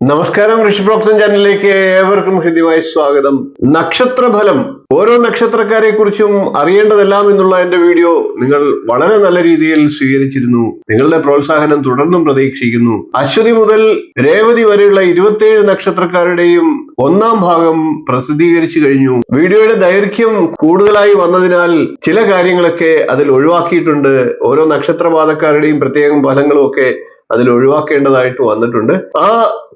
നമസ്കാരം, ഋഷിപ്രോക്തം ചാനലിലേക്ക് ഏവർക്കും ഹൃദ്യമായ സ്വാഗതം. നക്ഷത്രഫലം, ഓരോ നക്ഷത്രക്കാരെ കുറിച്ചും അറിയേണ്ടതെല്ലാം എന്നുള്ള എന്റെ വീഡിയോ നിങ്ങൾ വളരെ നല്ല രീതിയിൽ സ്വീകരിച്ചിരുന്നു. നിങ്ങളുടെ പ്രോത്സാഹനം തുടർന്നും പ്രതീക്ഷിക്കുന്നു. അശ്വതി മുതൽ രേവതി വരെയുള്ള 27 നക്ഷത്രക്കാരുടെയും ഒന്നാം ഭാഗം പ്രസിദ്ധീകരിച്ചു കഴിഞ്ഞു. വീഡിയോയുടെ ദൈർഘ്യം കൂടുതലായി വന്നതിനാൽ ചില കാര്യങ്ങളൊക്കെ അതിൽ ഒഴിവാക്കിയിട്ടുണ്ട്. ഓരോ നക്ഷത്രപാതക്കാരുടെയും പ്രത്യേകം ഫലങ്ങളും ഒക്കെ അതിൽ ഒഴിവാക്കേണ്ടതായിട്ട് വന്നിട്ടുണ്ട്. ആ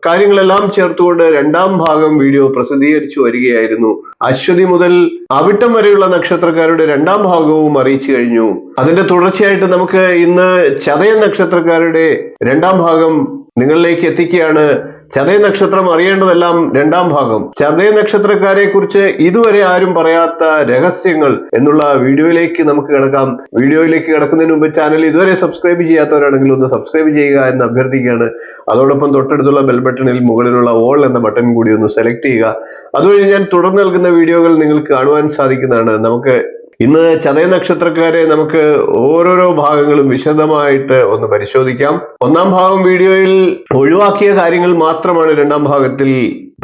കാര്യങ്ങളെല്ലാം ചേർത്തുകൊണ്ട് രണ്ടാം ഭാഗം വീഡിയോ പ്രസിദ്ധീകരിച്ചു വരികയായിരുന്നു. അശ്വതി മുതൽ അവിട്ടം വരെയുള്ള നക്ഷത്രക്കാരുടെ രണ്ടാം ഭാഗവും അറിയിച്ചു കഴിഞ്ഞു. അതിന്റെ തുടർച്ചയായിട്ട് നമുക്ക് ഇന്ന് ചതയം നക്ഷത്രക്കാരുടെ രണ്ടാം ഭാഗം നിങ്ങളിലേക്ക് എത്തിക്കുകയാണ്. ചതയ നക്ഷത്രം അറിയേണ്ടതെല്ലാം രണ്ടാം ഭാഗം. ചതയ നക്ഷത്രക്കാരെ കുറിച്ച് ഇതുവരെ ആരും പറയാത്ത രഹസ്യങ്ങൾ എന്നുള്ള വീഡിയോയിലേക്ക് നമുക്ക് കിടക്കാം. വീഡിയോയിലേക്ക് കിടക്കുന്നതിന് മുമ്പ് ചാനൽ ഇതുവരെ സബ്സ്ക്രൈബ് ചെയ്യാത്തവരാണെങ്കിൽ ഒന്ന് സബ്സ്ക്രൈബ് ചെയ്യുക എന്ന് അഭ്യർത്ഥിക്കുകയാണ്. അതോടൊപ്പം തൊട്ടടുത്തുള്ള ബെൽ ബട്ടണിൽ മുകളിലുള്ള ഓൾ എന്ന ബട്ടൺ കൂടി ഒന്ന് സെലക്ട് ചെയ്യുക. അതുവഴി ഞാൻ തുടർന്ന് നൽകുന്ന വീഡിയോകൾ നിങ്ങൾക്ക് കാണുവാൻ സാധിക്കുന്നതാണ്. നമുക്ക് ഇന്ന് ചതയ നക്ഷത്രക്കാരെ നമുക്ക് ഓരോരോ ഭാഗങ്ങളും വിശദമായിട്ട് ഒന്ന് പരിശോധിക്കാം. ഒന്നാം ഭാഗം വീഡിയോയിൽ ഒഴിവാക്കിയ കാര്യങ്ങൾ മാത്രമാണ് രണ്ടാം ഭാഗത്തിൽ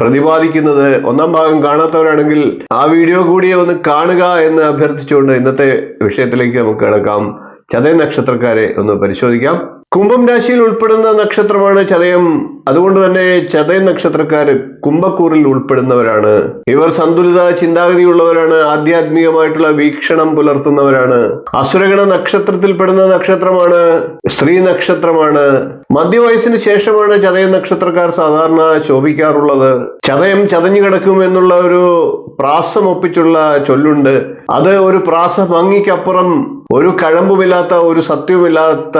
പ്രതിപാദിക്കുന്നത്. ഒന്നാം ഭാഗം കാണാത്തവരാണെങ്കിൽ ആ വീഡിയോ കൂടി ഒന്ന് കാണുക എന്ന് അഭ്യർത്ഥിച്ചുകൊണ്ട് ഇന്നത്തെ വിഷയത്തിലേക്ക് നമുക്ക് കിടക്കാം. ചതയ നക്ഷത്രക്കാരെ ഒന്ന് പരിശോധിക്കാം. കുംഭം രാശിയിൽ ഉൾപ്പെടുന്ന നക്ഷത്രമാണ് ചതയം. അതുകൊണ്ട് തന്നെ ചതയ നക്ഷത്രക്കാർ കുംഭക്കൂറിൽ ഉൾപ്പെടുന്നവരാണ്. ഇവർ സന്തുലിത ചിന്താഗതിയുള്ളവരാണ്. ആധ്യാത്മികമായിട്ടുള്ള വീക്ഷണം പുലർത്തുന്നവരാണ്. അസുരഗണ നക്ഷത്രത്തിൽപ്പെടുന്ന നക്ഷത്രമാണ്. സ്ത്രീ നക്ഷത്രമാണ്. മധ്യവയസ്സിന് ശേഷമാണ് ചതയ നക്ഷത്രക്കാർ സാധാരണ ശോഭിക്കാറുള്ളത്. ചതയം ചതഞ്ഞു കിടക്കും എന്നുള്ള ഒരു പ്രാസം ഒപ്പിച്ചുള്ള ചൊല്ലുണ്ട്. അത് ഒരു പ്രാസ ഭംഗിക്കപ്പുറം ഒരു കഴമ്പുമില്ലാത്ത, ഒരു സത്യവുമില്ലാത്ത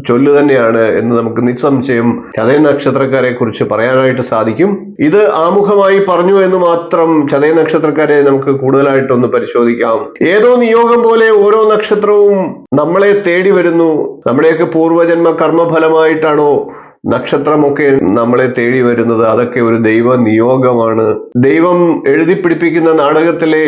ചൊല്ല് തന്നെയാണ് എന്ന് നമുക്ക് നിസ്സംശയം ചതയ നക്ഷത്രക്കാരെ കുറിച്ച് പറയാനായിട്ട് സാധിക്കും. ഇത് ആമുഖമായി പറഞ്ഞു എന്ന് മാത്രം. ചതയ നക്ഷത്രക്കാരെ നമുക്ക് കൂടുതലായിട്ടൊന്ന് പരിശോധിക്കാം. ഏതോ നിയോഗം പോലെ ഓരോ നക്ഷത്രവും നമ്മളെ തേടി വരുന്നു. നമ്മുടെയൊക്കെ പൂർവജന്മ കർമ്മഫലമായിട്ടാണോ നക്ഷത്രമൊക്കെ നമ്മളെ തേടി വരുന്നത്? അതൊക്കെ ഒരു ദൈവ നിയോഗമാണ്. ദൈവം എഴുതി പിടിപ്പിക്കുന്ന നാടകത്തിലെ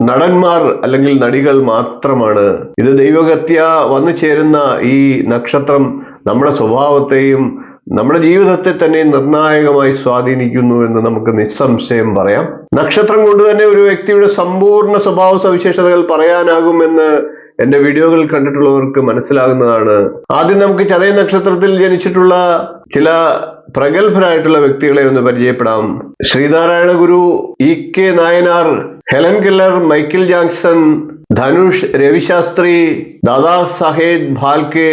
നടന്മാർ അല്ലെങ്കിൽ നടികൾ മാത്രമാണ്. ഇത് ദൈവഗത്യ വന്നു ചേരുന്ന ഈ നക്ഷത്രം നമ്മുടെ സ്വഭാവത്തെയും നമ്മുടെ ജീവിതത്തെ തന്നെ നിർണായകമായി സ്വാധീനിക്കുന്നു എന്ന് നമുക്ക് നിസ്സംശയം പറയാം. നക്ഷത്രം കൊണ്ട് തന്നെ ഒരു വ്യക്തിയുടെ സമ്പൂർണ്ണ സ്വഭാവ സവിശേഷതകൾ പറയാനാകുമെന്ന് എന്റെ വീഡിയോകൾ കണ്ടിട്ടുള്ളവർക്ക് മനസ്സിലാകുന്നതാണ്. ആദ്യം നമുക്ക് ചതയ നക്ഷത്രത്തിൽ ജനിച്ചിട്ടുള്ള ചില പ്രഗത്ഭരായിട്ടുള്ള വ്യക്തികളെ ഒന്ന് പരിചയപ്പെടാം. Sreenarayana Guru, EK Nayanar, Helen Keller, Michael Jackson, Dhanush, Ravi Shastri, Dada Saheb Phalke,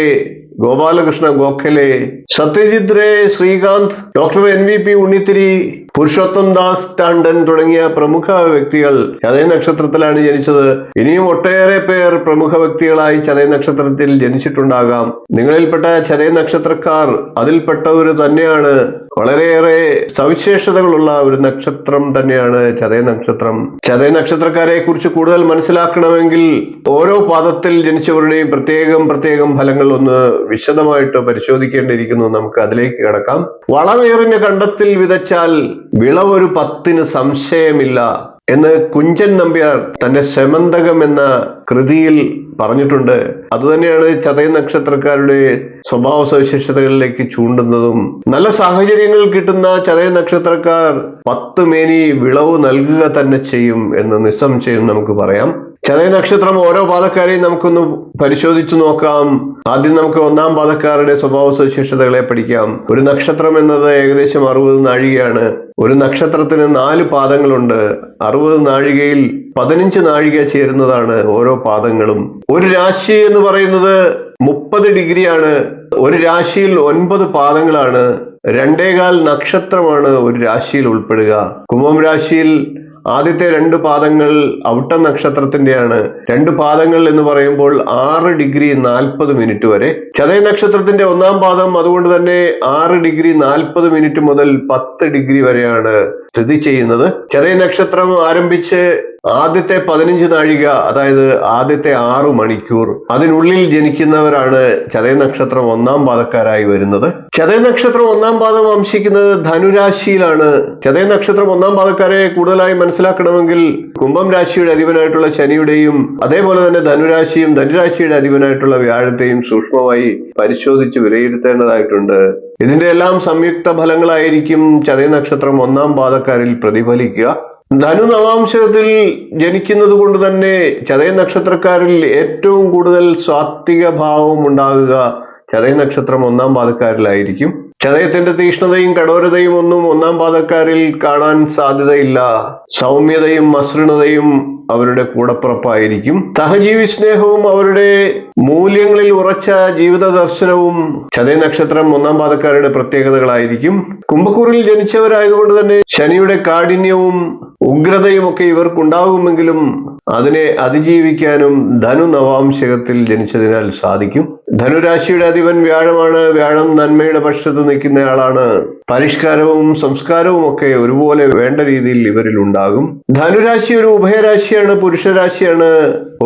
Gopalakrishna Gokhale, Satyajit Ray, Srikanth, doctor NVP Unnithiri, Purushottam Das Tandon തുടങ്ങിയ പ്രമുഖ വ്യക്തികൾ ചതയ നക്ഷത്രത്തിലാണ് ജനിച്ചത്. ഇനിയും ഒട്ടേറെ പേർ പ്രമുഖ വ്യക്തികളായി ചതയ നക്ഷത്രത്തിൽ ജനിച്ചിട്ടുണ്ടാകാം. നിങ്ങളിൽപ്പെട്ട ചതയ നക്ഷത്രക്കാർ അതിൽപ്പെട്ടവർ തന്നെയാണ്. വളരെയേറെ സവിശേഷതകളുള്ള ഒരു നക്ഷത്രം തന്നെയാണ് ചതയ നക്ഷത്രം. ചതയ നക്ഷത്രക്കാരെ കുറിച്ച് കൂടുതൽ മനസ്സിലാക്കണമെങ്കിൽ ഓരോ പാദത്തിൽ ജനിച്ചവരുടെയും പ്രത്യേകം ഫലങ്ങൾ ഒന്ന് വിശദമായിട്ട് പരിശോധിക്കേണ്ടിയിരിക്കുന്നു. നമുക്ക് അതിലേക്ക് കടക്കാം. വളമേറിഞ്ഞ കണ്ടത്തിൽ വിതച്ചാൽ വിളവൊരു 10 സംശയമില്ല എന്ന് കുഞ്ചൻ നമ്പ്യാർ തന്റെ സെമന്തകം എന്ന കൃതിയിൽ പറഞ്ഞിട്ടുണ്ട്. അതുതന്നെയാണ് ചതയ നക്ഷത്രക്കാരുടെ സ്വഭാവ സവിശേഷതകളിലേക്ക് ചൂണ്ടുന്നതും. നല്ല സാഹചര്യങ്ങൾ കിട്ടുന്ന ചതയ നക്ഷത്രക്കാർ 10 മേനി വിളവ് നൽകുക തന്നെ ചെയ്യും എന്ന് നിസ്സംശയം നമുക്ക് പറയാം. ചതയ നക്ഷത്രം ഓരോ പാദക്കാരെയും നമുക്കൊന്ന് പരിശോധിച്ചു നോക്കാം. ആദ്യം നമുക്ക് ഒന്നാം പാദക്കാരുടെ സ്വഭാവ സവിശേഷതകളെ പഠിക്കാം. ഒരു നക്ഷത്രം എന്നത് ഏകദേശം 60 നാഴികയാണ്. ഒരു നക്ഷത്രത്തിന് 4 പാദങ്ങളുണ്ട്. 60 നാഴികയിൽ 15 നാഴിക ചേരുന്നതാണ് ഓരോ പാദങ്ങളും. ഒരു രാശി എന്ന് പറയുന്നത് 30 ഡിഗ്രിയാണ്. ഒരു രാശിയിൽ 9 പാദങ്ങളാണ്. 2.25 നക്ഷത്രമാണ് ഒരു രാശിയിൽ ഉൾപ്പെടുക. കുംഭം രാശിയിൽ ആദ്യത്തെ 2 പാദങ്ങൾ അവിട്ട നക്ഷത്രത്തിന്റെയാണ്. 2 പാദങ്ങൾ എന്ന് പറയുമ്പോൾ 6 ഡിഗ്രി 40 മിനിറ്റ് വരെ. ചതയ നക്ഷത്രത്തിന്റെ ഒന്നാം പാദം അതുകൊണ്ട് തന്നെ 6 ഡിഗ്രി 40 മിനിറ്റ് മുതൽ 10 ഡിഗ്രി വരെയാണ് സ്ഥിതി ചെയ്യുന്നത്. ചതയ നക്ഷത്രം ആരംഭിച്ച് ആദ്യത്തെ 15 നാഴിക, അതായത് ആദ്യത്തെ 6 മണിക്കൂർ, അതിനുള്ളിൽ ജനിക്കുന്നവരാണ് ചതയ നക്ഷത്രം 1-ാം പാദക്കാരായി വരുന്നത്. ചതയ നക്ഷത്രം 1-ാം പാദം വംശിക്കുന്നത് ധനുരാശിയിലാണ്. ചതയ നക്ഷത്രം 1-ാം പാദക്കാരെ കൂടുതലായി മനസ്സിലാക്കണമെങ്കിൽ കുംഭം രാശിയുടെ അധിപനായിട്ടുള്ള ശനിയുടെയും അതേപോലെ തന്നെ ധനുരാശിയുടെ അധിപനായിട്ടുള്ള വ്യാഴത്തെയും സൂക്ഷ്മമായി പരിശോധിച്ച് വിലയിരുത്തേണ്ടതായിട്ടുണ്ട്. ഇതിന്റെ എല്ലാം സംയുക്ത ഫലങ്ങളായിരിക്കും ചതയ നക്ഷത്രം 1-ാം പാദക്കാരിൽ പ്രതിഫലിക്കുക. ധനു നവാംശത്തിൽ ജനിക്കുന്നത് കൊണ്ട് തന്നെ ചതയ നക്ഷത്രക്കാരിൽ ഏറ്റവും കൂടുതൽ സാത്വിക ഭാവം ഉണ്ടാകുക ചതയ നക്ഷത്രം 1-ാം പാദക്കാരിലായിരിക്കും. ചതയത്തിന്റെ തീഷ്ണതയും കഠോരതയും ഒന്നും 1-ാം പാദക്കാരിൽ കാണാൻ സാധ്യതയില്ല. സൗമ്യതയും മസൃണതയും അവരുടെ കൂടപ്പിറപ്പായിരിക്കും. സഹജീവി സ്നേഹവും അവരുടെ മൂല്യങ്ങളിൽ ഉറച്ച ജീവിത ദർശനവും ചതയ നക്ഷത്രം 1-ാം പാദക്കാരുടെ പ്രത്യേകതകളായിരിക്കും. കുംഭക്കൂറിൽ ജനിച്ചവരായതുകൊണ്ട് തന്നെ ശനിയുടെ കാഠിന്യവും ഉഗ്രതയും ഒക്കെ ഇവർക്കുണ്ടാകുമെങ്കിലും അതിനെ അതിജീവിക്കാനും ധനു നവാംശകത്തിൽ ജനിച്ചതിനാൽ സാധിക്കും. ധനുരാശിയുടെ അധിപൻ വ്യാഴമാണ്. വ്യാഴം നന്മയുടെ പക്ഷത്ത് നിൽക്കുന്നയാളാണ്. പരിഷ്കാരവും സംസ്കാരവും ഒക്കെ ഒരുപോലെ വേണ്ട രീതിയിൽ ഇവരിൽ ഉണ്ടാകും. ധനുരാശി ഒരു ഉഭയരാശിയാണ്, പുരുഷരാശിയാണ്.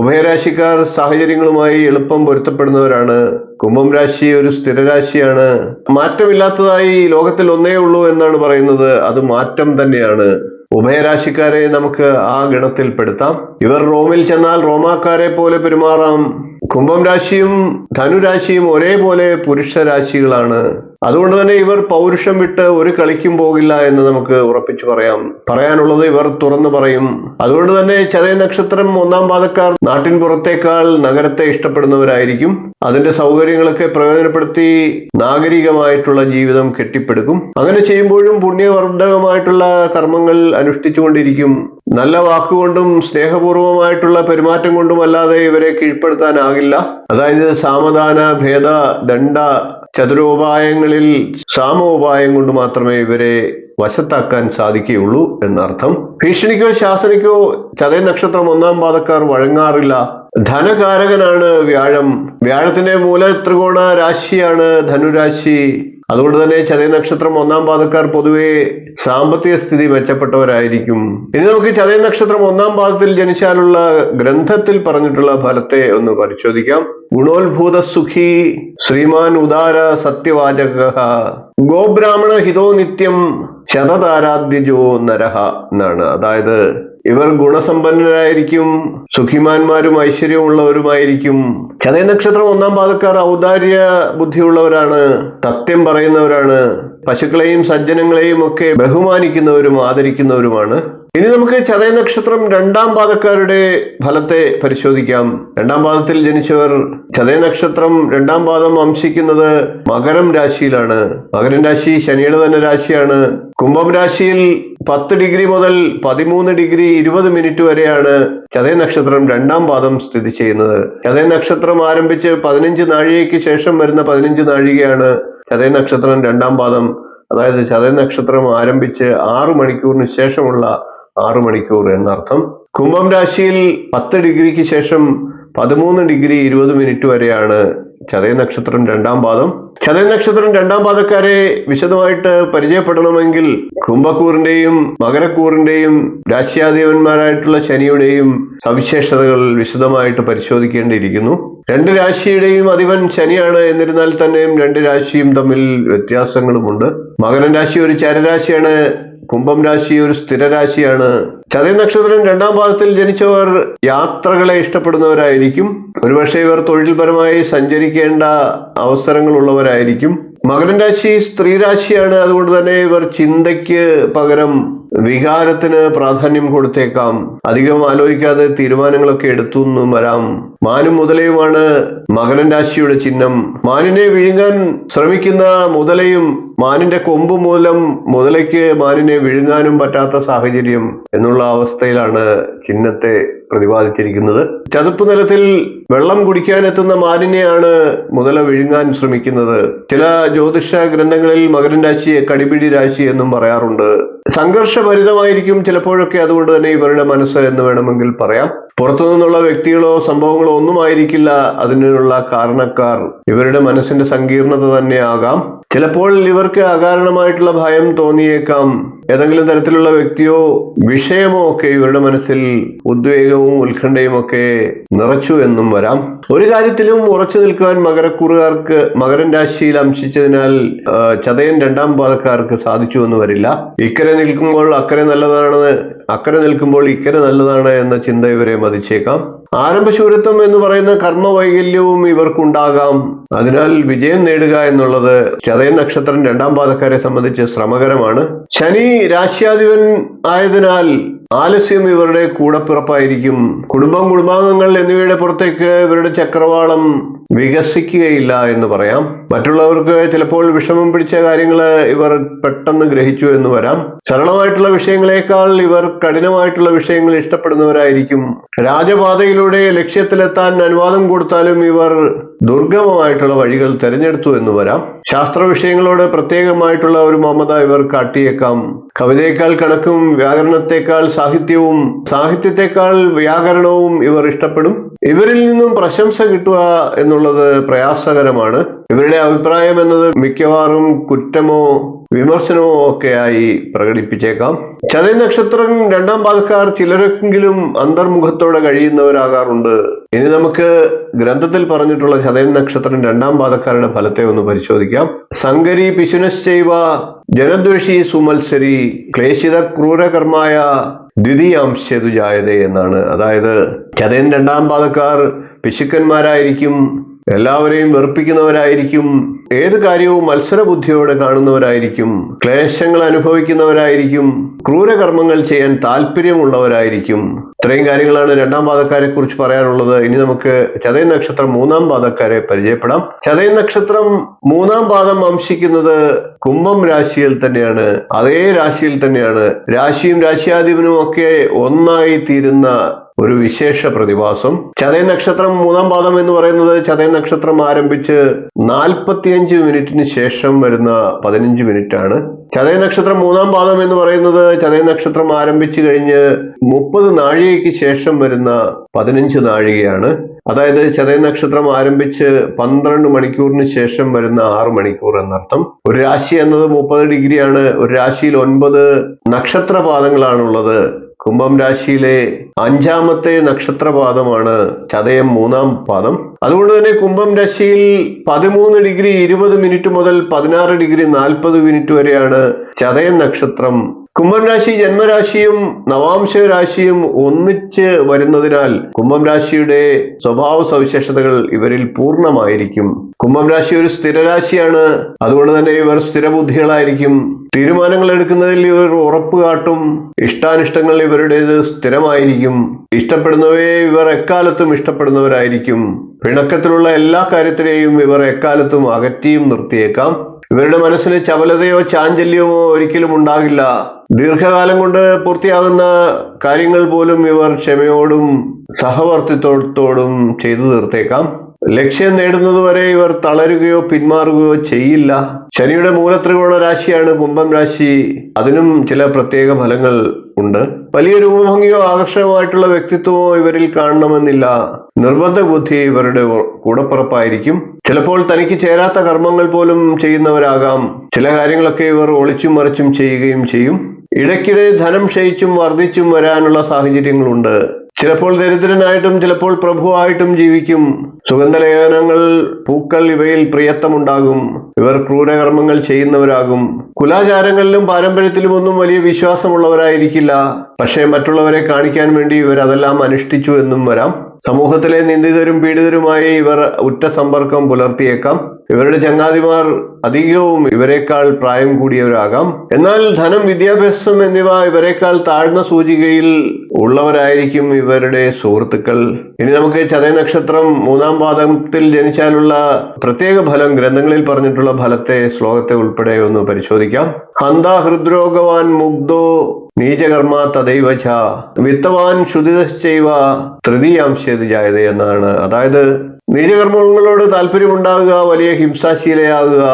ഉഭയരാശിക്കാർ സാഹചര്യങ്ങളുമായി എളുപ്പം പൊരുത്തപ്പെടുന്നവരാണ്. കുംഭം രാശി ഒരു സ്ഥിരരാശിയാണ്. മാറ്റമില്ലാത്തതായി ലോകത്തിൽ ഒന്നേ ഉള്ളൂ എന്നാണ് പറയുന്നത്, അത് മാറ്റം തന്നെയാണ്. ഉഭയരാശിക്കാരെ നമുക്ക് ആ ഗണത്തിൽ പെടുത്താം. ഇവർ റോമിൽ ചെന്നാൽ റോമാക്കാരെ പോലെ പെരുമാറാം. കുംഭം രാശിയും ധനുരാശിയും ഒരേപോലെ പുരുഷരാശികളാണ്. അതുകൊണ്ട് തന്നെ ഇവർ പൗരുഷം വിട്ട് ഒരു കളിക്കും പോകില്ല എന്ന് നമുക്ക് ഉറപ്പിച്ചു പറയാനുള്ളത് ഇവർ തുറന്നു പറയും. അതുകൊണ്ട് തന്നെ ചതയ നക്ഷത്രം 1-ാം പാദക്കാർ നാട്ടിൻ പുറത്തേക്കാൾ നഗരത്തെ ഇഷ്ടപ്പെടുന്നവരായിരിക്കും. അതിന്റെ സൗകര്യങ്ങളൊക്കെ പ്രയോജനപ്പെടുത്തി നാഗരികമായിട്ടുള്ള ജീവിതം കെട്ടിപ്പടുക്കും. അങ്ങനെ ചെയ്യുമ്പോഴും പുണ്യവർദ്ധകമായിട്ടുള്ള കർമ്മങ്ങൾ അനുഷ്ഠിച്ചുകൊണ്ടിരിക്കും. നല്ല വാക്കുകൊണ്ടും സ്നേഹപൂർവമായിട്ടുള്ള പെരുമാറ്റം കൊണ്ടും അല്ലാതെ ഇവരെ കീഴ്പ്പെടുത്താനാകില്ല. അതായത് സാമദാന ഭേദ ദണ്ഡ ചതുരോപായങ്ങളിൽ സാമോപായം കൊണ്ട് മാത്രമേ ഇവരെ വശത്താക്കാൻ സാധിക്കുകയുള്ളൂ എന്നർത്ഥം. ഭീഷണിക്കോ ശാസനയ്ക്കോ ചതയ നക്ഷത്രം 1-ാം പാദക്കാർ വഴങ്ങാറില്ല. ധനകാരകനാണ് വ്യാഴം. വ്യാഴത്തിന്റെ മൂലത്രികോണ രാശിയാണ് ധനുരാശി. അതുകൊണ്ട് തന്നെ ചതയ നക്ഷത്രം 1-ാം പാദക്കാർ പൊതുവെ സാമ്പത്തിക സ്ഥിതി മെച്ചപ്പെട്ടവരായിരിക്കും. ഇനി നമുക്ക് ചതയ നക്ഷത്രം 1-ാം പാദത്തിൽ ജനിച്ചാലുള്ള ഗ്രന്ഥത്തിൽ പറഞ്ഞിട്ടുള്ള ഫലത്തെ ഒന്ന് പരിശോധിക്കാം. ഗുണോത്ഭൂത സുഖി ശ്രീമാൻ ഉദാര സത്യവാചക ഗോബ്രാഹ്മണ ഹിതോ നിത്യം ശതതാരാദ്യജോ നരഹ എന്നാണ്. അതായത് ഇവർ ഗുണസമ്പന്നരായിരിക്കും, സുഖിമാന്മാരും ഐശ്വര്യമുള്ളവരുമായിരിക്കും. ചതയ നക്ഷത്രം 1-ാം പാദക്കാർ ഔദാര്യ ബുദ്ധിയുള്ളവരാണ്, സത്യം പറയുന്നവരാണ്, പശുക്കളെയും സജ്ജനങ്ങളെയും ഒക്കെ ബഹുമാനിക്കുന്നവരും ആദരിക്കുന്നവരുമാണ്. ഇനി നമുക്ക് ചതയ നക്ഷത്രം 2-ാം പാദക്കാരുടെ ഫലത്തെ പരിശോധിക്കാം. 2-ാം പാദത്തിൽ ജനിച്ചവർ ചതയ നക്ഷത്രം 2-ാം പാദം വംശിക്കുന്നത് മകരം രാശിയിലാണ്. മകരം രാശി ശനിയുടെ തന്നെ രാശിയാണ്. കുംഭം രാശിയിൽ 10 ഡിഗ്രി മുതൽ 13 ഡിഗ്രി 20 മിനിറ്റ് വരെയാണ് ചതയ നക്ഷത്രം 2-ാം പാദം സ്ഥിതി ചെയ്യുന്നത്. ചതയ നക്ഷത്രം ആരംഭിച്ച് 15 നാഴികയ്ക്ക് ശേഷം വരുന്ന 15 നാഴികയാണ് ചതയ നക്ഷത്രം 2-ാം പാദം. അതായത് ചതയ നക്ഷത്രം ആരംഭിച്ച് 6 മണിക്കൂറിന് ശേഷമുള്ള 6 മണിക്കൂർ എന്നർത്ഥം. കുംഭം രാശിയിൽ 10 ഡിഗ്രിക്ക് ശേഷം 13 ഡിഗ്രി 20 മിനിറ്റ് വരെയാണ് ചതയ നക്ഷത്രം 2-ാം പാദം. ചതയ നക്ഷത്രം 2-ാം പാദക്കാരെ വിശദമായിട്ട് പരിചയപ്പെടണമെങ്കിൽ കുംഭക്കൂറിന്റെയും മകരക്കൂറിന്റെയും രാശ്യാധിപന്മാരായിട്ടുള്ള ശനിയുടെയും സവിശേഷതകൾ വിശദമായിട്ട് പരിശോധിക്കേണ്ടിയിരിക്കുന്നു. 2 രാശിയുടെയും അധിപൻ ശനിയാണ്. എന്നിരുന്നാൽ തന്നെയും 2 രാശിയും തമ്മിൽ വ്യത്യാസങ്ങളുമുണ്ട്. മകരം രാശി ഒരു ചരരാശിയാണ്, കുംഭം രാശി ഒരു സ്ഥിരരാശിയാണ്. ചതയ നക്ഷത്രം 2-ാം പാദത്തിൽ ജനിച്ചവർ യാത്രകളെ ഇഷ്ടപ്പെടുന്നവരായിരിക്കും. ഒരുപക്ഷെ ഇവർ തൊഴിൽപരമായി സഞ്ചരിക്കേണ്ട അവസരങ്ങൾ ഉള്ളവരായിരിക്കും. മകരം രാശി സ്ത്രീ രാശിയാണ്. അതുകൊണ്ട് തന്നെ ഇവർ ചിന്തയ്ക്ക് പകരം വികാരത്തിന് പ്രാധാന്യം കൊടുത്തേക്കാം. അധികം ആലോചിക്കാതെ തീരുമാനങ്ങളൊക്കെ എടുത്തു എന്നും വരാം. മാനും മുതലയുമാണ് മകരം രാശിയുടെ ചിഹ്നം. മാനിനെ വിഴുങ്ങാൻ ശ്രമിക്കുന്ന മുതലയും മാനിന്റെ കൊമ്പ് മൂലം മുതലയ്ക്ക് മാനിനെ വിഴുങ്ങാനും പറ്റാത്ത സാഹചര്യം എന്നുള്ള അവസ്ഥയിലാണ് ചിഹ്നത്തെ പ്രതിപാദിച്ചിരിക്കുന്നത്. ചതുപ്പ് നിലത്തിൽ വെള്ളം കുടിക്കാനെത്തുന്ന മാനിനെയാണ് മുതല വിഴുങ്ങാൻ ശ്രമിക്കുന്നത്. ചില ജ്യോതിഷ ഗ്രന്ഥങ്ങളിൽ മകരം രാശിയെ കടിപിടി രാശി എന്നും പറയാറുണ്ട്. സംഘർഷഭരിതമായിരിക്കും ചിലപ്പോഴൊക്കെ. അതുകൊണ്ട് തന്നെ ഇവരുടെ മനസ്സ് എന്ന് വേണമെങ്കിൽ പറയാം. പുറത്തു നിന്നുള്ള വ്യക്തികളോ സംഭവങ്ങളോ ഒന്നും ആയിരിക്കില്ല അതിനുള്ള കാരണക്കാർ. ഇവരുടെ മനസ്സിന്റെ സങ്കീർണത തന്നെ ആകാം. ചിലപ്പോൾ ഇവർക്ക് അകാരണമായിട്ടുള്ള ഭയം തോന്നിയേക്കാം. ഏതെങ്കിലും തരത്തിലുള്ള വ്യക്തിയോ വിഷയമോ ഒക്കെ ഇവരുടെ മനസ്സിൽ ഉദ്വേഗവും ഉത്കണ്ഠയും ഒക്കെ നിറച്ചു എന്നും വരാം. ഒരു കാര്യത്തിലും ഉറച്ചു നിൽക്കുവാൻ മകരക്കൂറുകാർക്ക് മകരൻ രാശിയിൽ അംശിച്ചതിനാൽ ചതയൻ രണ്ടാം പാദക്കാർക്ക് സാധിച്ചു എന്ന് വരില്ല. ഇക്കരെ നിൽക്കുമ്പോൾ അക്കരെ നല്ലതാണ്, അക്കരെ നിൽക്കുമ്പോൾ ഇക്കരെ നല്ലതാണ് എന്ന ചിന്ത ഇവരെ മതിച്ചേക്കാം. ആരംഭശൂരത്വം എന്ന് പറയുന്ന കർമ്മവൈകല്യവും ഇവർക്കുണ്ടാകാം. അതിനാൽ വിജയം നേടുക എന്നുള്ളത് ചതയൻ നക്ഷത്രം രണ്ടാം പാദക്കാരെ സംബന്ധിച്ച് ശ്രമകരമാണ്. ശനി രാശ്യാധിപൻ ആയതിനാൽ ആലസ്യം ഇവരുടെ കൂടപ്പിറപ്പായിരിക്കും. കുടുംബാംഗങ്ങൾ എന്നിവയുടെ പുറത്തേക്ക് ഇവരുടെ ചക്രവാളം വികസിക്കുകയില്ല എന്ന് പറയാം. മറ്റുള്ളവർക്ക് ചിലപ്പോൾ വിഷമം പിടിച്ച കാര്യങ്ങൾ ഇവർ പെട്ടെന്ന് ഗ്രഹിച്ചു എന്ന് വരാം. സരളമായിട്ടുള്ള വിഷയങ്ങളെക്കാൾ ഇവർ കഠിനമായിട്ടുള്ള വിഷയങ്ങൾ ഇഷ്ടപ്പെടുന്നവരായിരിക്കും. രാജപാതയിലൂടെ ലക്ഷ്യത്തിലെത്താൻ അനുവാദം കൊടുത്താലും ഇവർ ദുർഗമമായിട്ടുള്ള വഴികൾ തിരഞ്ഞെടുത്തു എന്ന് വരാം. ശാസ്ത്ര വിഷയങ്ങളോട് പ്രത്യേകമായിട്ടുള്ള ഒരു മമത ഇവർ കാട്ടിയേക്കാം. കവിതയേക്കാൾ കണക്കും വ്യാകരണത്തെക്കാൾ സാഹിത്യവും സാഹിത്യത്തെക്കാൾ വ്യാകരണവും ഇവർ ഇഷ്ടപ്പെടും. ഇവരിൽ നിന്നും പ്രശംസ കിട്ടുക എന്നുള്ളത് പ്രയാസകരമാണ്. ഇവരുടെ അഭിപ്രായം എന്നത് മിക്കവാറും കുറ്റമോ വിമർശനമോ ഒക്കെയായി പ്രകടിപ്പിച്ചേക്കാം. ചതയൻ നക്ഷത്രം രണ്ടാം പാദക്കാർ ചിലരെങ്കിലും അന്തർമുഖത്തോടെ കഴിയുന്നവരാകാറുണ്ട്. ഇനി നമുക്ക് ഗ്രന്ഥത്തിൽ പറഞ്ഞിട്ടുള്ള ചതയൻ നക്ഷത്രം രണ്ടാം പാദക്കാരുടെ ഫലത്തെ ഒന്ന് പരിശോധിക്കാം. സങ്കരി പിശുനശ്ചൈവ ജനദ്വേഷി സുമത്സരി ക്ലേശിത ക്രൂരകർമായ ദ്വിതീയാംശതു ജായതേ എന്നാണ്. അതായത് ചതയൻ രണ്ടാം പാദക്കാർ പിശുക്കന്മാരായിരിക്കും, എല്ലാവരെയും വെറുപ്പിക്കുന്നവരായിരിക്കും, ഏത് കാര്യവും മത്സരബുദ്ധിയോടെ കാണുന്നവരായിരിക്കും, ക്ലേശങ്ങൾ അനുഭവിക്കുന്നവരായിരിക്കും, ക്രൂരകർമ്മങ്ങൾ ചെയ്യാൻ താല്പര്യമുള്ളവരായിരിക്കും. ഇത്രയും കാര്യങ്ങളാണ് രണ്ടാം പാദക്കാരെ കുറിച്ച് പറയാനുള്ളത്. ഇനി നമുക്ക് ചതയൻ നക്ഷത്രം മൂന്നാം പാദക്കാരെ പരിചയപ്പെടാം. ചതയൻ നക്ഷത്രം മൂന്നാം പാദം അംശിക്കുന്നത് കുംഭം രാശിയിൽ തന്നെയാണ്. അതേ രാശിയിൽ തന്നെയാണ്. രാശിയും രാശ്യാധിപനും ഒക്കെ ഒന്നായി തീരുന്ന ഒരു വിശേഷ പ്രതിഭാസം. ചതയൻ നക്ഷത്രം മൂന്നാം പാദം എന്ന് പറയുന്നത് ചതയൻ നക്ഷത്രം ആരംഭിച്ച് 45 മിനിറ്റിന് ശേഷം വരുന്ന 15 മിനിറ്റ് ആണ്. ചതയൻ നക്ഷത്രം മൂന്നാം പാദം എന്ന് പറയുന്നത് ചതയൻ നക്ഷത്രം ആരംഭിച്ചു കഴിഞ്ഞ് 30 നാഴികയ്ക്ക് ശേഷം വരുന്ന 15 നാഴികയാണ്. അതായത് ചതയൻ നക്ഷത്രം ആരംഭിച്ച് 12 മണിക്കൂറിന് ശേഷം വരുന്ന 6 മണിക്കൂർ എന്നർത്ഥം. ഒരു രാശി എന്നത് 30 ഡിഗ്രിയാണ്. ഒരു രാശിയിൽ 9 നക്ഷത്രപാദങ്ങളാണുള്ളത്. കുംഭം രാശിയിലെ 5ാമത്തെ നക്ഷത്രപാദമാണ് ചതയം മൂന്നാം പാദം. അതുകൊണ്ട് തന്നെ കുംഭം രാശിയിൽ 13 ഡിഗ്രി 20 മിനിറ്റ് മുതൽ 16 ഡിഗ്രി 40 മിനിറ്റ് വരെയാണ് ചതയൻ നക്ഷത്രം. കുംഭം രാശി ജന്മരാശിയും നവാംശ രാശിയും ഒന്നിച്ച് വരുന്നതിനാൽ കുംഭം രാശിയുടെ സ്വഭാവ സവിശേഷതകൾ ഇവരിൽ പൂർണ്ണമായിരിക്കും. കുംഭം രാശി ഒരു സ്ഥിരരാശിയാണ്. അതുകൊണ്ട് തന്നെ ഇവർ സ്ഥിരബുദ്ധികളായിരിക്കും. തീരുമാനങ്ങൾ എടുക്കുന്നതിൽ ഇവർ ഉറപ്പ് കാട്ടും. ഇഷ്ടാനിഷ്ടങ്ങൾ ഇവരുടേത് സ്ഥിരമായിരിക്കും. ഇഷ്ടപ്പെടുന്നവയെ ഇവർ എക്കാലത്തും ഇഷ്ടപ്പെടുന്നവരായിരിക്കും. പിണക്കത്തിലുള്ള എല്ലാ കാര്യത്തിലെയും ഇവർ എക്കാലത്തും അകറ്റിയും നിർത്തിയേക്കാം. ഇവരുടെ മനസ്സിന് ചപലതയോ ചാഞ്ചല്യമോ ഒരിക്കലും ഉണ്ടാകില്ല. ദീർഘകാലം കൊണ്ട് പൂർത്തിയാകുന്ന കാര്യങ്ങൾ പോലും ഇവർ ക്ഷമയോടും സഹവർത്തിത്വത്തോടും ചെയ്തു തീർത്തേക്കാം. ലക്ഷ്യം നേടുന്നതുവരെ ഇവർ തളരുകയോ പിന്മാറുകയോ ചെയ്യില്ല. ശനിയുടെ മൂലത്രികോണ രാശിയാണ് കുംഭം രാശി. അതിനും ചില പ്രത്യേക ഫലങ്ങൾ ഉണ്ട്. വലിയ രൂപഭംഗിയോ ആകർഷകമായിട്ടുള്ള വ്യക്തിത്വമോ ഇവരിൽ കാണണമെന്നില്ല. നിർബന്ധ ബുദ്ധി ഇവരുടെ കൂടപ്പിറപ്പായിരിക്കും. ചിലപ്പോൾ തനിക്ക് ചേരാത്ത കർമ്മങ്ങൾ പോലും ചെയ്യുന്നവരാകാം. ചില കാര്യങ്ങളൊക്കെ ഇവർ ഒളിച്ചും മറിച്ചും ചെയ്യുകയും ചെയ്യും. ഇടയ്ക്കിടെ ധനം ക്ഷയിച്ചും വർദ്ധിച്ചും വരാനുള്ള സാഹചര്യങ്ങളുണ്ട്. ചിലപ്പോൾ ദരിദ്രനായിട്ടും ചിലപ്പോൾ പ്രഭുവായിട്ടും ജീവിക്കും. സുഗന്ധലേഖനങ്ങൾ, പൂക്കൾ ഇവയിൽ പ്രിയത്വമുണ്ടാകും. ഇവർ ക്രൂരകർമ്മങ്ങൾ ചെയ്യുന്നവരാകും. കുലാചാരങ്ങളിലും പാരമ്പര്യത്തിലും ഒന്നും വലിയ വിശ്വാസമുള്ളവരായിരിക്കില്ല. പക്ഷേ മറ്റുള്ളവരെ കാണിക്കാൻ വേണ്ടി ഇവർ അതെല്ലാം അനുഷ്ഠിച്ചു എന്നും വരാം. സമൂഹത്തിലെ നിന്ദിതരും പീഡിതരുമായി ഇവർ ഉറ്റ സമ്പർക്കം പുലർത്തിയേക്കാം. ഇവരുടെ ചങ്ങാതിമാർ അധികവും ഇവരെക്കാൾ പ്രായം കൂടിയവരാകാം. എന്നാൽ ധനം, വിദ്യാഭ്യാസം എന്നിവ ഇവരെക്കാൾ താഴ്ന്ന സൂചികയിൽ ഉള്ളവരായിരിക്കും ഇവരുടെ സുഹൃത്തുക്കൾ. ഇനി നമുക്ക് ചതയ നക്ഷത്രം മൂന്നാം പാദത്തിൽ ജനിച്ചാലുള്ള പ്രത്യേക ഫലം, ഗ്രന്ഥങ്ങളിൽ പറഞ്ഞിട്ടുള്ള ഫലത്തെ, ശ്ലോകത്തെ ഉൾപ്പെടെ ഒന്ന് പരിശോധിക്കാം. ഹന്ത ഹൃദ്രോഗവാൻ മുഗ്ധോ നീചകർമ്മ തദൈവച വിത്തവാൻ ശുദ്ധിതശ്ചൈവ തൃതീയാംശേത് ജായതേ എന്നാണ്. അതായത് നീചകർമ്മങ്ങളോട് താല്പര്യമുണ്ടാകുക, വലിയ ഹിംസാശീലയാകുക,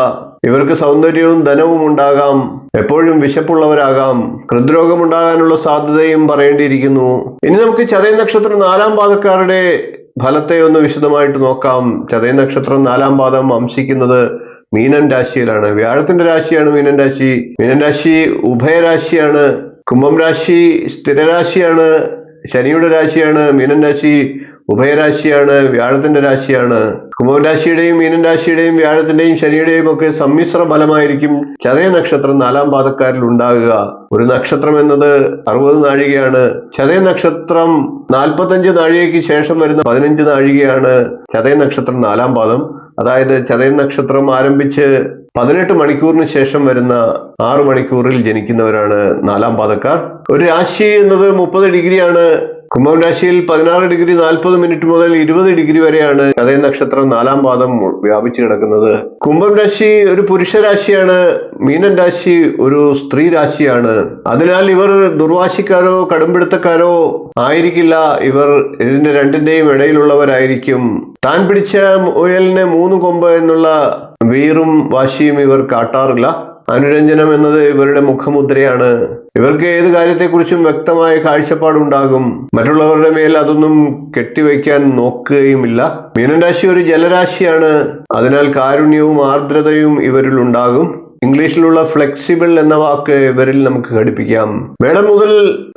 ഇവർക്ക് സൗന്ദര്യവും ധനവും ഉണ്ടാകാം, എപ്പോഴും വിശപ്പുള്ളവരാകാം, ഹൃദ്രോഗം ഉണ്ടാകാനുള്ള സാധ്യതയും പറയേണ്ടിയിരിക്കുന്നു. ഇനി നമുക്ക് ചതയ നക്ഷത്രം നാലാം പാദക്കാരുടെ ഫലത്തെ ഒന്ന് വിശദമായിട്ട് നോക്കാം. ചതയ നക്ഷത്രം 4-ാം പാദം വംശിക്കുന്നത് മീനൻ രാശിയിലാണ്. വ്യാഴത്തിന്റെ രാശിയാണ് മീനൻ രാശി. മീനൻ രാശി ഉഭയരാശിയാണ്. കുംഭം രാശി സ്ഥിരരാശിയാണ്, ശനിയുടെ രാശിയാണ്. മീനൻ രാശി ഉഭയരാശിയാണ്, വ്യാഴത്തിന്റെ രാശിയാണ്. കുംഭം രാശിയുടെയും മീനൻ രാശിയുടെയും വ്യാഴത്തിന്റെയും ശനിയുടെയും ഒക്കെ സമ്മിശ്ര ഫലമായിരിക്കും ചതയ നക്ഷത്രം 4-ാം പാദക്കാരിൽ ഉണ്ടാകുക. ഒരു നക്ഷത്രം എന്നത് 60 നാഴികയാണ്. ചതയ നക്ഷത്രം 45 നാഴികയ്ക്ക് ശേഷം വരുന്ന 15 നാഴികയാണ് ചതയ നക്ഷത്രം 4-ാം പാദം. അതായത് ചതയ നക്ഷത്രം ആരംഭിച്ച് 18 മണിക്കൂറിന് ശേഷം വരുന്ന 6 മണിക്കൂറിൽ ജനിക്കുന്നവരാണ് 4-ാം പാദക്കാർ. ഒരു രാശി എന്നത് 30 ഡിഗ്രിയാണ്. കുംഭം രാശിയിൽ 16 ഡിഗ്രി 40 മിനിറ്റ് മുതൽ 20 ഡിഗ്രി വരെയാണ് ചതയ നക്ഷത്രം 4-ാം പാദം വ്യാപിച്ചു കിടക്കുന്നത്. കുംഭം രാശി ഒരു പുരുഷ രാശിയാണ്. മീനൻ രാശി ഒരു സ്ത്രീ രാശിയാണ്. അതിനാൽ ഇവർ ദുർവാശിക്കാരോ കടുംപിടുത്തക്കാരോ ആയിരിക്കില്ല. ഇവർ ഇതിന്റെ രണ്ടിന്റെയും ഇടയിലുള്ളവരായിരിക്കും. താൻ പിടിച്ച മുയലിന് 3 കൊമ്പ് എന്നുള്ള വീറും വാശിയും ഇവർ കാട്ടാറില്ല. അനുരഞ്ജനം എന്നത് ഇവരുടെ മുഖമുദ്രയാണ്. ഇവർക്ക് ഏത് കാര്യത്തെക്കുറിച്ചും വ്യക്തമായ കാഴ്ചപ്പാടുണ്ടാകും. മറ്റുള്ളവരുടെ മേൽ അതൊന്നും കെട്ടിവയ്ക്കാൻ നോക്കുകയുമില്ല. മീനൻ രാശി ഒരു ജലരാശിയാണ്. അതിനാൽ കാരുണ്യവും ആർദ്രതയും ഇവരിൽ ഉണ്ടാകും. ഇംഗ്ലീഷിലുള്ള ഫ്ലെക്സിബിൾ എന്ന വാക്ക് ഇവരിൽ നമുക്ക് ഘടിപ്പിക്കാം. മേടം മുതൽ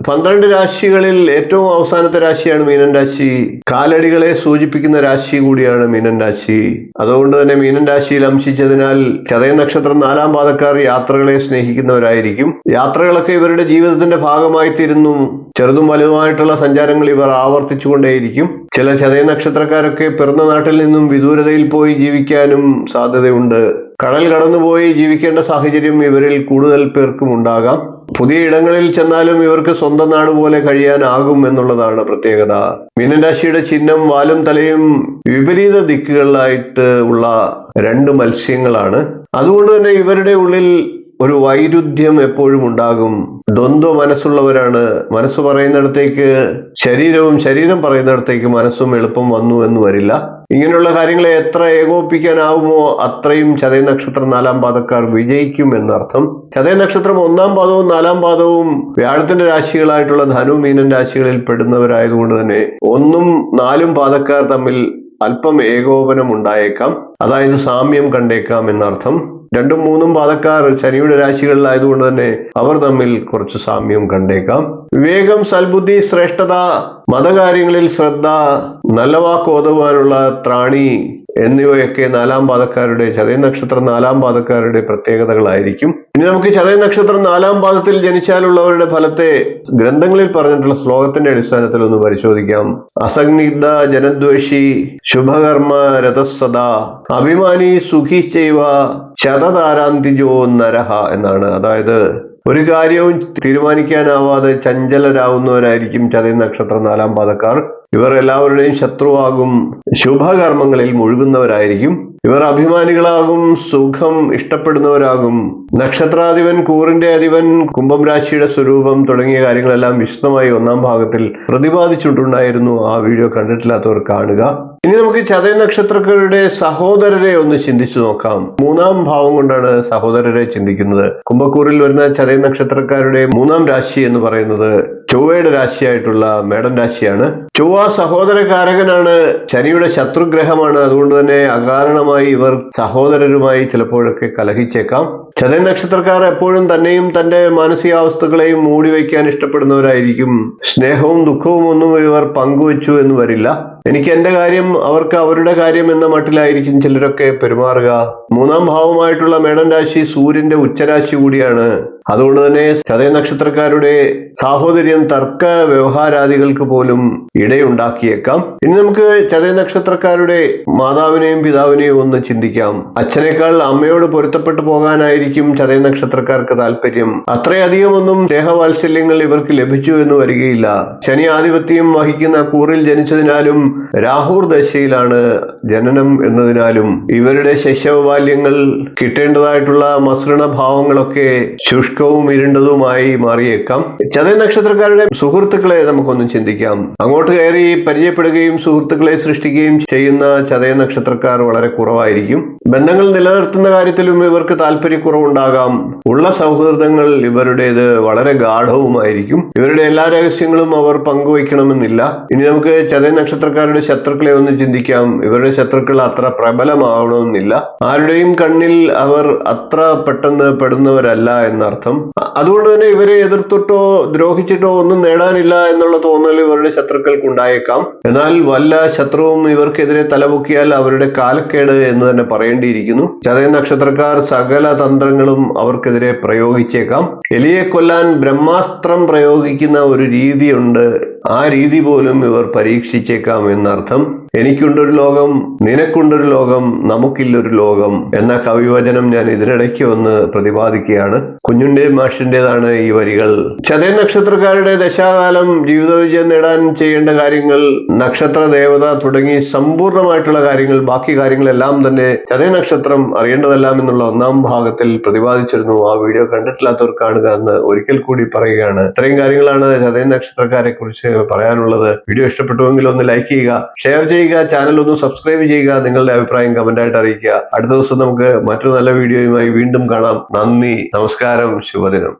12 രാശികളിൽ ഏറ്റവും അവസാനത്തെ രാശിയാണ് മീനൻ രാശി. കാലടികളെ സൂചിപ്പിക്കുന്ന രാശി കൂടിയാണ് മീനൻ രാശി. അതുകൊണ്ട് തന്നെ മീനൻ രാശിയിൽ അംശിച്ചതിനാൽ ചതയ നക്ഷത്രം 4-ാം പാദക്കാർ യാത്രകളെ സ്നേഹിക്കുന്നവരായിരിക്കും. യാത്രകളൊക്കെ ഇവരുടെ ജീവിതത്തിന്റെ ഭാഗമായി തീരുന്നു. ചെറുതും വലുതുമായിട്ടുള്ള സഞ്ചാരങ്ങൾ ഇവർ ആവർത്തിച്ചുകൊണ്ടേയിരിക്കും. ചില ചതയ നക്ഷത്രക്കാരൊക്കെ പിറന്ന നാട്ടിൽ നിന്നും വിദൂരതയിൽ പോയി ജീവിക്കാനും സാധ്യതയുണ്ട്. കടൽ കടന്നുപോയി ജീവിക്കേണ്ട സാഹചര്യം ഇവരിൽ കൂടുതൽ പേർക്കും ഉണ്ടാകാം. പുതിയ ഇടങ്ങളിൽ ചെന്നാലും ഇവർക്ക് സ്വന്തം നാട് പോലെ കഴിയാനാകും എന്നുള്ളതാണ് പ്രത്യേകത. മീനൻ രാശിയുടെ ചിഹ്നം വാലും തലയും വിപരീത ദിക്കുകളിലായിട്ട് ഉള്ള 2 മത്സ്യങ്ങളാണ്. അതുകൊണ്ട് തന്നെ ഇവരുടെ ഉള്ളിൽ ഒരു വൈരുദ്ധ്യം എപ്പോഴും ഉണ്ടാകും. ദ്വന്ദ്വ മനസ്സുള്ളവരാണ്. മനസ്സ് പറയുന്നിടത്തേക്ക് ശരീരവും, ശരീരം പറയുന്നിടത്തേക്ക് മനസ്സും എളുപ്പം വന്നു എന്ന് വരില്ല. ഇങ്ങനെയുള്ള കാര്യങ്ങളെ എത്ര ഏകോപിപ്പിക്കാനാവുമോ അത്രയും ചതയ നക്ഷത്രം 4-ാം പാദക്കാർ വിജയിക്കും എന്നർത്ഥം. ചതയ നക്ഷത്രം 1-ാം പാദവും 4-ാം പാദവും വ്യാഴത്തിന്റെ രാശികളായിട്ടുള്ള ധനു മീനൻ രാശികളിൽ പെടുന്നവരായതുകൊണ്ട് തന്നെ 1ഉം 4ഉം പാദക്കാർ തമ്മിൽ അല്പം ഏകോപനം ഉണ്ടായേക്കാം. അതായത് സാമ്യം കണ്ടേക്കാം എന്നർത്ഥം. 2ഉം 3ഉം പാദക്കാർ ശനിയുടെ രാശികളിലായതുകൊണ്ട് തന്നെ അവർ തമ്മിൽ കുറച്ച് സാമ്യം കണ്ടേക്കാം. വിവേകം, സൽബുദ്ധി, ശ്രേഷ്ഠത, മതകാര്യങ്ങളിൽ ശ്രദ്ധ, നല്ല വാക്കോതുവാനുള്ള ത്രാണി എന്നിവയൊക്കെ 4-ാം പാദക്കാരുടെ, ചതയ നക്ഷത്രം 4-ാം പാദക്കാരുടെ പ്രത്യേകതകളായിരിക്കും. ഇനി നമുക്ക് ചതയ നക്ഷത്രം 4-ാം പാദത്തിൽ ജനിച്ചാലുള്ളവരുടെ ഫലത്തെ ഗ്രന്ഥങ്ങളിൽ പറഞ്ഞിട്ടുള്ള ശ്ലോകത്തിന്റെ അടിസ്ഥാനത്തിൽ ഒന്ന് പരിശോധിക്കാം. അസംനിഗ്ധ ജനദ്വേഷി, ശുഭകർമ്മ രഥസദ, അഭിമാനി സുഖി ചെയ്വ, ശതതാരാന്തിജോ നരഹ എന്നാണ്. അതായത് ഒരു കാര്യവും തീരുമാനിക്കാനാവാതെ ചഞ്ചലരാകുന്നവരായിരിക്കും ചതയ നക്ഷത്രം 4-ാം പാദക്കാർ. ഇവർ എല്ലാവരുടെയും ശത്രുവാകും. ശുഭകർമ്മങ്ങളിൽ മുഴുകുന്നവരായിരിക്കും. ഇവർ അഭിമാനികളാകും. സുഖം ഇഷ്ടപ്പെടുന്നവരാകും. നക്ഷത്രാധിപൻ, കൂറിന്റെ അധിപൻ, കുംഭം രാശിയുടെ സ്വരൂപം തുടങ്ങിയ കാര്യങ്ങളെല്ലാം വിശദമായി 1-ാം ഭാഗത്തിൽ പ്രതിപാദിച്ചിട്ടുണ്ടായിരുന്നു. ആ വീഡിയോ കണ്ടിട്ടില്ലാത്തവർ കാണുക. ഇനി നമുക്ക് ചതയ നക്ഷത്രക്കാരുടെ സഹോദരരെ ഒന്ന് ചിന്തിച്ചു നോക്കാം. 3-ാം ഭാവം കൊണ്ടാണ് സഹോദരരെ ചിന്തിക്കുന്നത്. കുംഭക്കൂറിൽ വരുന്ന ചതയ നക്ഷത്രക്കാരുടെ 3-ാം രാശി എന്ന് പറയുന്നത് ചൊവ്വയുടെ രാശിയായിട്ടുള്ള മേടൻ രാശിയാണ്. ചൊവ്വ സഹോദരകാരകനാണ്. ശനിയുടെ ശത്രുഗ്രഹമാണ്. അതുകൊണ്ട് തന്നെ അകാരണമായി ഇവർ സഹോദരരുമായി ചിലപ്പോഴൊക്കെ കലഹിച്ചേക്കാം. ചതയ നക്ഷത്രക്കാർ എപ്പോഴും തന്നെയും തന്റെ മാനസികാവസ്ഥകളെയും മൂടി വയ്ക്കാൻ ഇഷ്ടപ്പെടുന്നവരായിരിക്കും. സ്നേഹവും ദുഃഖവും ഒന്നും ഇവർ പങ്കുവച്ചു എന്ന് വരില്ല. എനിക്ക് എന്റെ കാര്യം, അവർക്ക് അവരുടെ കാര്യം എന്ന മട്ടിലായിരിക്കും ചിലരൊക്കെ പെരുമാറുക. 3-ാം ഭാവമായിട്ടുള്ള മേടൻ രാശി സൂര്യന്റെ ഉച്ചരാശി കൂടിയാണ്. അതുകൊണ്ട് തന്നെ ചതയ നക്ഷത്രക്കാരുടെ സാഹോദര്യം തർക്ക വ്യവഹാരാദികൾക്ക് പോലും ഇടയുണ്ടാക്കിയേക്കാം. ഇനി നമുക്ക് ചതയ നക്ഷത്രക്കാരുടെ മാതാവിനെയും പിതാവിനെയും ഒന്ന് ചിന്തിക്കാം. അച്ഛനേക്കാൾ അമ്മയോട് പൊരുത്തപ്പെട്ടു പോകാനായിരിക്കും ചതയ നക്ഷത്രക്കാർക്ക് താല്പര്യം. അത്രയധികം ഒന്നും സ്നേഹവാത്സല്യങ്ങൾ ഇവർക്ക് ലഭിച്ചു എന്ന് വരികയില്ല. ശനി ആധിപത്യം വഹിക്കുന്ന കൂറിൽ ജനിച്ചതിനാലും രാഹുർ ദശയിലാണ് ജനനം എന്നതിനാലും ഇവരുടെ ശൈശവബാല്യങ്ങൾ കിട്ടേണ്ടതായിട്ടുള്ള മസൃണ ഭാവങ്ങളൊക്കെ ശുഷ്കവും ഇരുണ്ടതുമായി മാറിയേക്കാം. ചതയ നക്ഷത്രക്കാരുടെ സുഹൃത്തുക്കളെ നമുക്കൊന്ന് ചിന്തിക്കാം. അങ്ങോട്ട് കയറി പരിചയപ്പെടുകയും സുഹൃത്തുക്കളെ സൃഷ്ടിക്കുകയും ചെയ്യുന്ന ചതയ നക്ഷത്രക്കാർ വളരെ കുറവായിരിക്കും. ബന്ധങ്ങൾ നിലനിർത്തുന്ന കാര്യത്തിലും ഇവർക്ക് താല്പര്യക്കുറവുണ്ടാകാം. ഉള്ള സൗഹൃദങ്ങൾ ഇവരുടേത് വളരെ ഗാഠവുമായിരിക്കും. ഇവരുടെ എല്ലാ രഹസ്യങ്ങളും അവർ പങ്കുവയ്ക്കണമെന്നില്ല. ഇനി നമുക്ക് ചതയ നക്ഷത്രക്കാരുടെ ശത്രുക്കളെ ഒന്ന് ചിന്തിക്കാം. ഇവരുടെ ശത്രുക്കൾ അത്ര പ്രബലമാവണമെന്നില്ല. ആരുടെയും കണ്ണിൽ അവർ അത്ര പെട്ടെന്ന് പെടുന്നവരല്ല എന്നർത്ഥം. അതുകൊണ്ട് തന്നെ ഇവരെ എതിർത്തിട്ടോ ദ്രോഹിച്ചിട്ടോ ഒന്നും നേടാനില്ല എന്നുള്ള തോന്നൽ ഇവരുടെ ശത്രുക്കൾക്ക് ഉണ്ടായേക്കാം. എന്നാൽ വല്ല ശത്രുവും ഇവർക്കെതിരെ തലപൊക്കിയാൽ അവരുടെ കാലക്കേട് എന്ന് തന്നെ പറയേണ്ടിയിരിക്കുന്നു. ചതയ നക്ഷത്രക്കാർ സകല തന്ത്രങ്ങളും അവർക്കെതിരെ പ്രയോഗിച്ചേക്കാം. എലിയെ കൊല്ലാൻ ബ്രഹ്മാസ്ത്രം പ്രയോഗിക്കുന്ന ഒരു രീതിയുണ്ട്. ആ രീതി പോലും ഇവർ പരീക്ഷിച്ചേക്കാം എന്നർത്ഥം. എനിക്കുണ്ടൊരു ലോകം, നിനക്കുണ്ടൊരു ലോകം, നമുക്കില്ലൊരു ലോകം എന്ന കവിവചനം ഞാൻ ഇതിനിടയ്ക്ക് ഒന്ന് പ്രതിപാദിക്കുകയാണ്. കുഞ്ഞുണ്ണി മാഷിന്റേതാണ് ഈ വരികൾ. ചതയ നക്ഷത്രക്കാരുടെ ദശാകാലം ജീവിത വിജയം നേടാൻ ചെയ്യേണ്ട കാര്യങ്ങൾ, നക്ഷത്ര ദേവത തുടങ്ങി സമ്പൂർണമായിട്ടുള്ള കാര്യങ്ങൾ, ബാക്കി കാര്യങ്ങളെല്ലാം തന്നെ ചതയ നക്ഷത്രം അറിയേണ്ടതെല്ലാം എന്നുള്ള 1-ാം ഭാഗത്തിൽ പ്രതിപാദിച്ചിരുന്നു. ആ വീഡിയോ കണ്ടിട്ടില്ലാത്തവർ കാണുക എന്ന് ഒരിക്കൽ കൂടി പറയുകയാണ്. ഇത്രയും കാര്യങ്ങളാണ് ചതയ നക്ഷത്രക്കാരെ കുറിച്ച് പറയാനുള്ളത്. വീഡിയോ ഇഷ്ടപ്പെട്ടുവെങ്കിൽ ഒന്ന് ലൈക്ക് ചെയ്യുക, ഷെയർ ചെയ്യുക, ചാനൽ ഒന്ന് സബ്സ്ക്രൈബ് ചെയ്യുക, നിങ്ങളുടെ അഭിപ്രായം കമന്റായിട്ട് അറിയിക്കുക. അടുത്ത ദിവസം നമുക്ക് മറ്റൊരു നല്ല വീഡിയോയുമായി വീണ്ടും കാണാം. നന്ദി, നമസ്കാരം, ശുഭദിനം.